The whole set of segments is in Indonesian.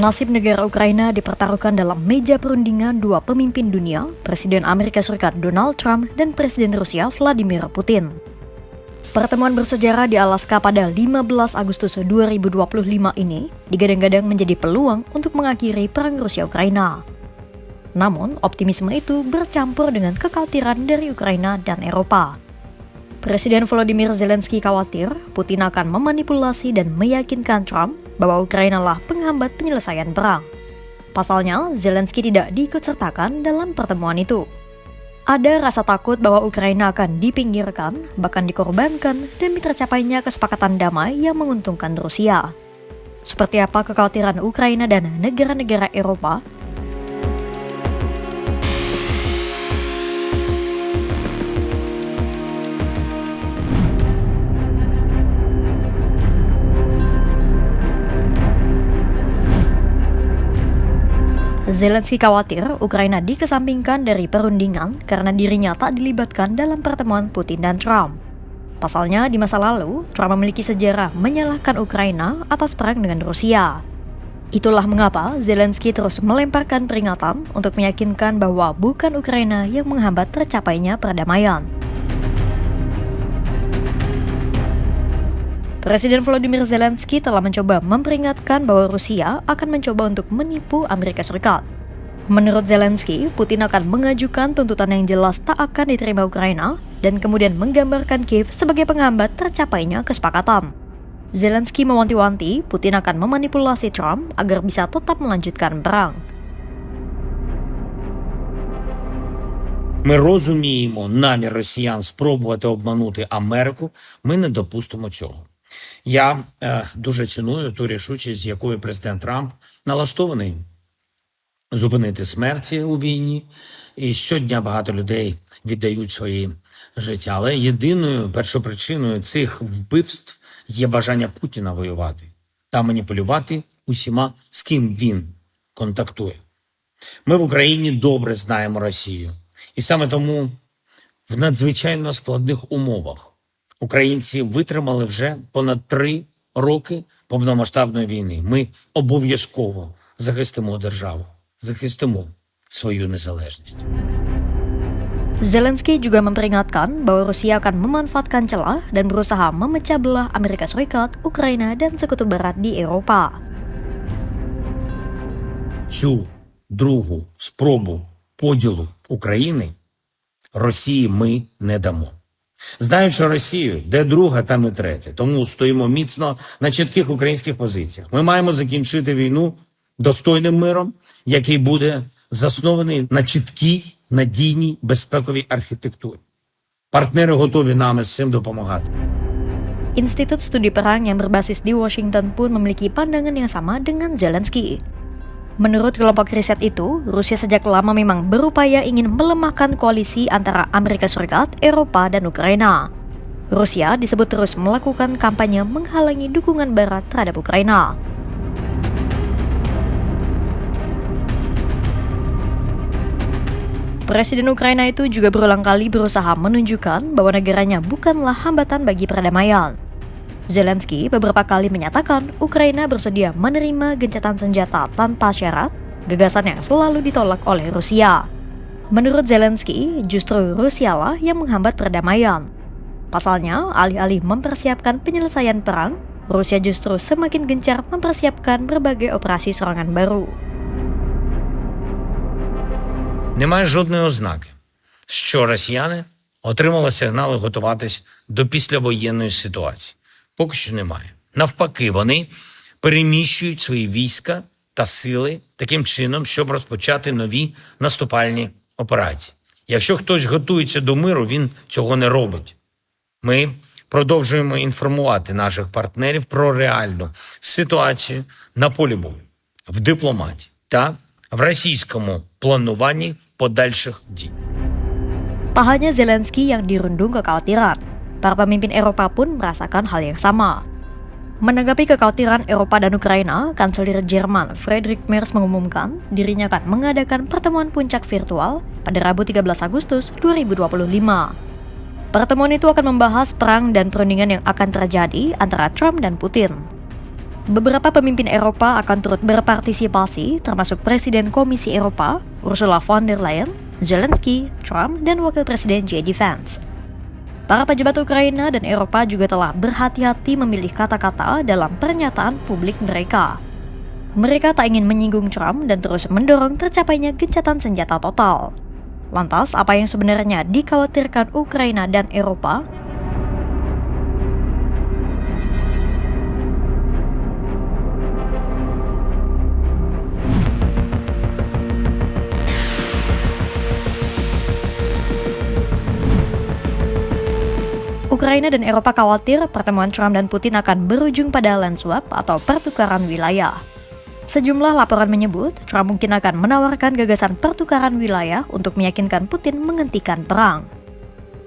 Nasib negara Ukraina dipertaruhkan dalam meja perundingan dua pemimpin dunia, Presiden Amerika Serikat Donald Trump dan Presiden Rusia Vladimir Putin. Pertemuan bersejarah di Alaska pada 15 Agustus 2025 ini digadang-gadang menjadi peluang untuk mengakhiri perang Rusia-Ukraina. Namun, optimisme itu bercampur dengan kekhawatiran dari Ukraina dan Eropa. Presiden Volodymyr Zelensky khawatir Putin akan memanipulasi dan meyakinkan Trump bahwa Ukraina lah penghambat penyelesaian perang. Pasalnya, Zelensky tidak diikutsertakan dalam pertemuan itu. Ada rasa takut bahwa Ukraina akan dipinggirkan, bahkan dikorbankan demi tercapainya kesepakatan damai yang menguntungkan Rusia. Seperti apa kekhawatiran Ukraina dan negara-negara Eropa? Zelensky khawatir Ukraina dikesampingkan dari perundingan karena dirinya tak dilibatkan dalam pertemuan Putin dan Trump. Pasalnya, di masa lalu, Trump memiliki sejarah menyalahkan Ukraina atas perang dengan Rusia. Itulah mengapa Zelensky terus melemparkan peringatan untuk meyakinkan bahwa bukan Ukraina yang menghambat tercapainya perdamaian. Presiden Volodymyr Zelensky telah mencoba memperingatkan bahwa Rusia akan mencoba untuk menipu Amerika Serikat. Menurut Zelensky, Putin akan mengajukan tuntutan yang jelas tak akan diterima Ukraina dan kemudian menggambarkan Kiev sebagai penghambat tercapainya kesepakatan. Zelensky mewanti-wanti Putin akan memanipulasi Trump agar bisa tetap melanjutkan perang. Ми розуміємо намір росіян спробувати обманути Америку, ми не допустимо цього. Я дуже ціную ту рішучість, з якою президент Трамп налаштований зупинити смерті у війні. І щодня багато людей віддають свої життя. Але єдиною першопричиною цих вбивств є бажання Путіна воювати та маніпулювати усіма, з ким він контактує. Ми в Україні добре знаємо Росію. І саме тому в надзвичайно складних умовах українці витримали вже понад 3 роки повномасштабної війни. Ми обов'язково захистимо державу, захистимо свою незалежність. Zelensky juga memperingatkan bahwa Rusia akan memanfaatkan celah dan berusaha memecah belah Amerika Serikat, Ukraina, dan Sekutu Barat di Eropa. Цю другу спробу поділу України Росії ми не дамо. Знаючи Росію, де друга, там і третя. Тому стоїмо міцно на чітких українських позиціях. Ми маємо закінчити війну достойним миром, який буде заснований на чіткій, надійній, безпековій архітектурі. Партнери готові нам з цим допомагати. Institut Studi Perang yang berbasis di Washington pun memiliki pandangan yang sama dengan Zelensky. Menurut kelompok riset itu, Rusia sejak lama memang berupaya ingin melemahkan koalisi antara Amerika Serikat, Eropa, dan Ukraina. Rusia disebut terus melakukan kampanye menghalangi dukungan Barat terhadap Ukraina. Presiden Ukraina itu juga berulang kali berusaha menunjukkan bahwa negaranya bukanlah hambatan bagi perdamaian. Zelensky beberapa kali menyatakan Ukraina bersedia menerima gencatan senjata tanpa syarat, gagasan yang selalu ditolak oleh Rusia. Menurut Zelensky, justru Rusialah yang menghambat perdamaian. Pasalnya, alih-alih mempersiapkan penyelesaian perang, Rusia justru semakin gencar mempersiapkan berbagai operasi serangan baru. Немає жодної ознаки, що росіяни отримали сигнали готуватись до післявоєнної ситуації. Поки що немає. Навпаки, вони переміщують свої війська та сили таким чином, щоб розпочати нові наступальні операції. Якщо хтось готується до миру, він цього не робить. Ми продовжуємо інформувати наших партнерів про реальну ситуацію на полі бою, в дипломатії та в rasiskому плануванні подальших дій. Tak hanya Zelensky yang dirundung kekhawatiran, para pemimpin Eropa pun merasakan hal yang sama. Menanggapi kekhawatiran Eropa dan Ukraina, Kanselir Jerman Friedrich Merz mengumumkan dirinya akan mengadakan pertemuan puncak virtual pada Rabu 13 Agustus 2025. Pertemuan itu akan membahas perang dan perundingan yang akan terjadi antara Trump dan Putin. Beberapa pemimpin Eropa akan turut berpartisipasi, termasuk Presiden Komisi Eropa, Ursula von der Leyen, Zelensky, Trump, dan Wakil Presiden JD Vance. Para pejabat Ukraina dan Eropa juga telah berhati-hati memilih kata-kata dalam pernyataan publik mereka. Mereka tak ingin menyinggung Trump dan terus mendorong tercapainya gencatan senjata total. Lantas, apa yang sebenarnya dikhawatirkan Ukraina dan Eropa? Ukraina dan Eropa khawatir pertemuan Trump dan Putin akan berujung pada land swap atau pertukaran wilayah. Sejumlah laporan menyebut Trump mungkin akan menawarkan gagasan pertukaran wilayah untuk meyakinkan Putin menghentikan perang.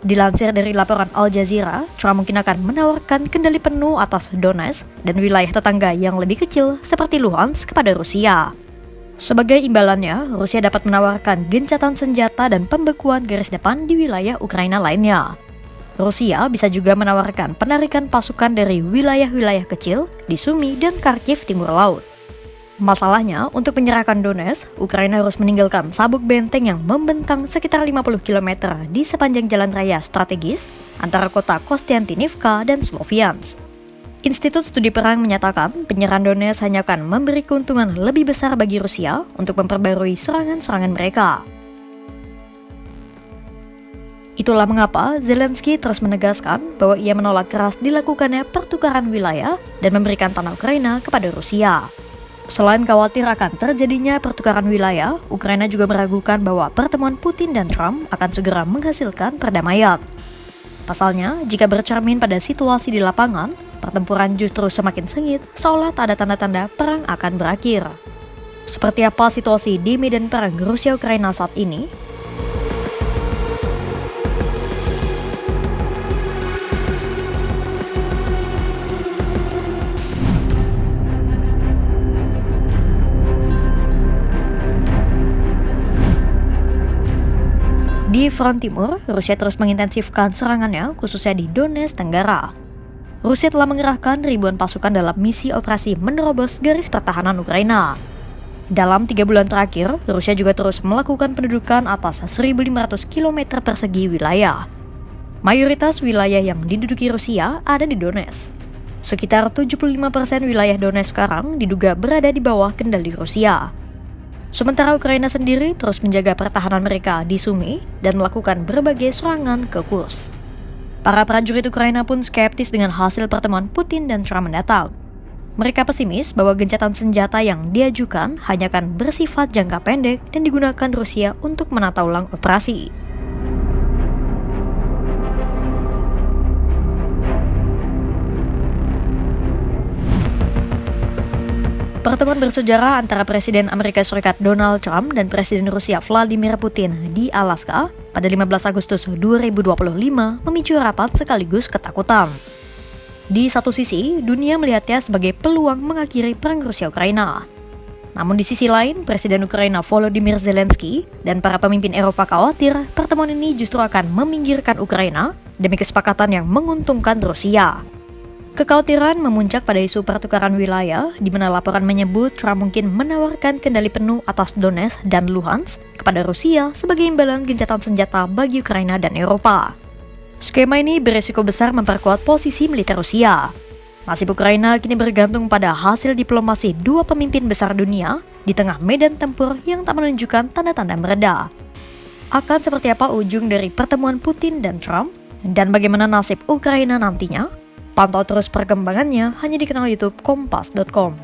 Dilansir dari laporan Al Jazeera, Trump mungkin akan menawarkan kendali penuh atas Donetsk dan wilayah tetangga yang lebih kecil seperti Luhansk kepada Rusia. Sebagai imbalannya, Rusia dapat menawarkan gencatan senjata dan pembekuan garis depan di wilayah Ukraina lainnya. Rusia bisa juga menawarkan penarikan pasukan dari wilayah-wilayah kecil di Sumy dan Kharkiv timur laut. Masalahnya, untuk menyerahkan Donetsk, Ukraina harus meninggalkan sabuk benteng yang membentang sekitar 50 km di sepanjang jalan raya strategis antara kota Kostiantynivka dan Sloviansk. Institut Studi Perang menyatakan penyerahan Donetsk hanya akan memberi keuntungan lebih besar bagi Rusia untuk memperbarui serangan-serangan mereka. Itulah mengapa Zelensky terus menegaskan bahwa ia menolak keras dilakukannya pertukaran wilayah dan memberikan tanah Ukraina kepada Rusia. Selain khawatir akan terjadinya pertukaran wilayah, Ukraina juga meragukan bahwa pertemuan Putin dan Trump akan segera menghasilkan perdamaian. Pasalnya, jika bercermin pada situasi di lapangan, pertempuran justru semakin sengit seolah tak ada tanda-tanda perang akan berakhir. Seperti apa situasi di medan perang Rusia-Ukraina saat ini? Di front timur, Rusia terus mengintensifkan serangannya, khususnya di Donetsk Tenggara. Rusia telah mengerahkan ribuan pasukan dalam misi operasi menerobos garis pertahanan Ukraina. Dalam 3 bulan terakhir, Rusia juga terus melakukan pendudukan atas 1.500 km persegi wilayah. Mayoritas wilayah yang diduduki Rusia ada di Donetsk. Sekitar 75% wilayah Donetsk sekarang diduga berada di bawah kendali Rusia. Sementara Ukraina sendiri terus menjaga pertahanan mereka di Sumy dan melakukan berbagai serangan ke Kursk. Para prajurit Ukraina pun skeptis dengan hasil pertemuan Putin dan Trump mendatang. Mereka pesimis bahwa gencatan senjata yang diajukan hanya akan bersifat jangka pendek dan digunakan Rusia untuk menata ulang operasi. Pertemuan bersejarah antara Presiden Amerika Serikat Donald Trump dan Presiden Rusia Vladimir Putin di Alaska pada 15 Agustus 2025 memicu rapat sekaligus ketakutan. Di satu sisi, dunia melihatnya sebagai peluang mengakhiri perang Rusia-Ukraina. Namun di sisi lain, Presiden Ukraina Volodymyr Zelensky dan para pemimpin Eropa khawatir pertemuan ini justru akan meminggirkan Ukraina demi kesepakatan yang menguntungkan Rusia. Kekhawatiran memuncak pada isu pertukaran wilayah, di mana laporan menyebut Trump mungkin menawarkan kendali penuh atas Donetsk dan Luhansk kepada Rusia sebagai imbalan gencatan senjata bagi Ukraina dan Eropa. Skema ini beresiko besar memperkuat posisi militer Rusia. Nasib Ukraina kini bergantung pada hasil diplomasi dua pemimpin besar dunia di tengah medan tempur yang tak menunjukkan tanda-tanda mereda. Akan seperti apa ujung dari pertemuan Putin dan Trump, dan bagaimana nasib Ukraina nantinya? Pantau terus perkembangannya hanya di kanal YouTube Kompas.com.